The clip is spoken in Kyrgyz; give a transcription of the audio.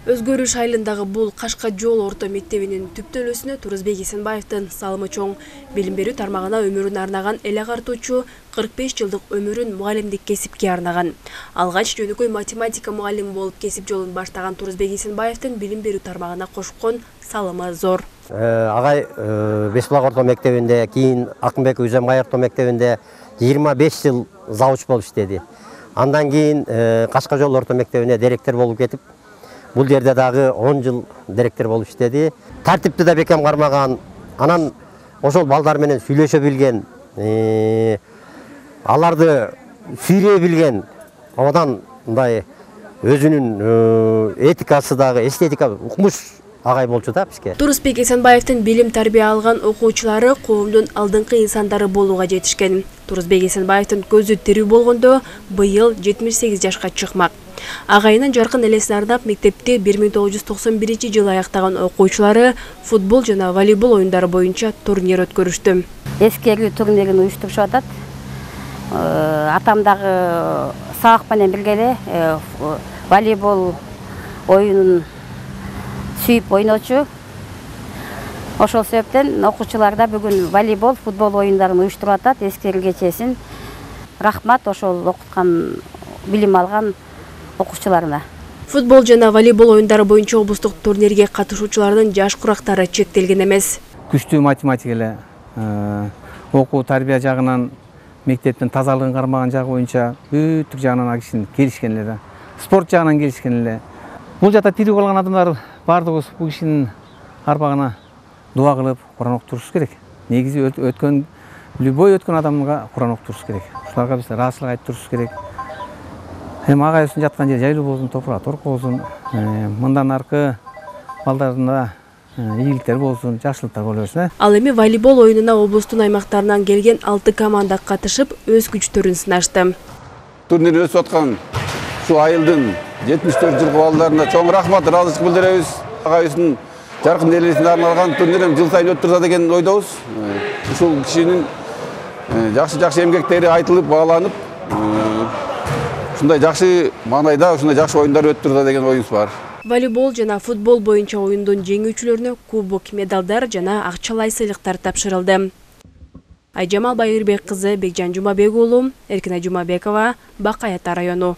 Өзгөрүш айылындагы бул Кашка жол орто мектебинин түптөлүүсүнө Турузбек Эсенбаевдин салымы чоң. Билим берүү тармагына өмүрүн арнаган эл агартуучу 45 жылдык өмүрүн мугалимдик кесипке арнаган. Алгач жөнөкөй математика мугалими болуп кесип жолун баштаган Турузбек Эсенбаевдин билим берүү тармагына кошкон салымы зор. Агай Бесбулак орто мектебинде, кийин Акынбек Үземгай орто мектебинде 25 жыл завуч болуп иштеди. Андан кийин Кашка жол орто мектебине директор болуп кетип, бул жерде дагы 10 жыл директор болуп иштеди. Тартипти да бекем кармаган, анан ошол балдар менен сүйлөшө билген, аларды сүйрөй билген, одан мындай өзүнүн этикасы дагы, эстетика укмуш агай болчу да бизге. Турузбек Эсенбаевдин билим тарбия алган окуучулары коомдун алдыңкы инсандары болууга жетишкен. Турузбек Эсенбаевдин көзү тирүү болгондо быйыл 78 жашка чыкмак. Агайынын жаркын элесин арнап мектепти 1991 жылы аяктаган окуучулары футбол жана волейбол оюндары боюнча турнир өткөрүштү. Эскерүү турнирин уюштурушуп атат. Атам дагы сабак менен бирге эле волейбол оюнун сүйүп ойночу. Ошол себептен окуучуларда бүгүн волейбол, футбол оюндарын уюштуруп атат. Эскерүү кечесин. Рахмат ошол окуткан, билим алган окуучуларына. Футбол жана волейбол оюндары боюнча облустук турнирге катышуучулардын жаш курактары чектелген эмес. Күчтүү математика эле, окуу тарбия жагынан, мектептин тазалыгын кармаган жагы боюнча бүттүк жагынан кишинин келишкен эле. Спорт жагынан келишкен эле. Бул жакта тирүү калган адамдар бардыгыбыз бул кишинин арбагына дуа кылып, Куран окутурубуз керек. Негизи өткөн любой өткөн адамга Куран окутурубуз керек. Ушуларга биз ыраазычылык айтып турубуз керек. Агайыбыздын жаткан жери жайлуу болсун, топурак торко болсун, мындан аркы балдарына ийгиликтер болсун, жакшылыктар боло берсин. Ал эми волейбол оюнуна облустун аймактарынан келген 6 команда катышып, өз күчтөрүн сынашты. Турнир өтүп аткан ушул айылдын 74 жылкы балдарына чоң рахмат, ыраазычылык билдиребиз. Агайыбыздын жаркын элесине арналган турнирин жыл сайын өттүрүзө деген ойдобуз. Ушул кишинин жакшы эмгектери айтылып, бааланып, ушундай жакшы маанайда, ушундай жакшы оюндар өттүрүзө деген оюбуз бар. Волейбол жана футбол боюнча оюндун жеңүүчүлөрүнө кубок, медалдар жана акчалай сыйлыктар тапшырылды. Айжамал Байырбек кызы, Бекжан Жумабек уулу, Эркинай Жумабекова, Бак Аята району.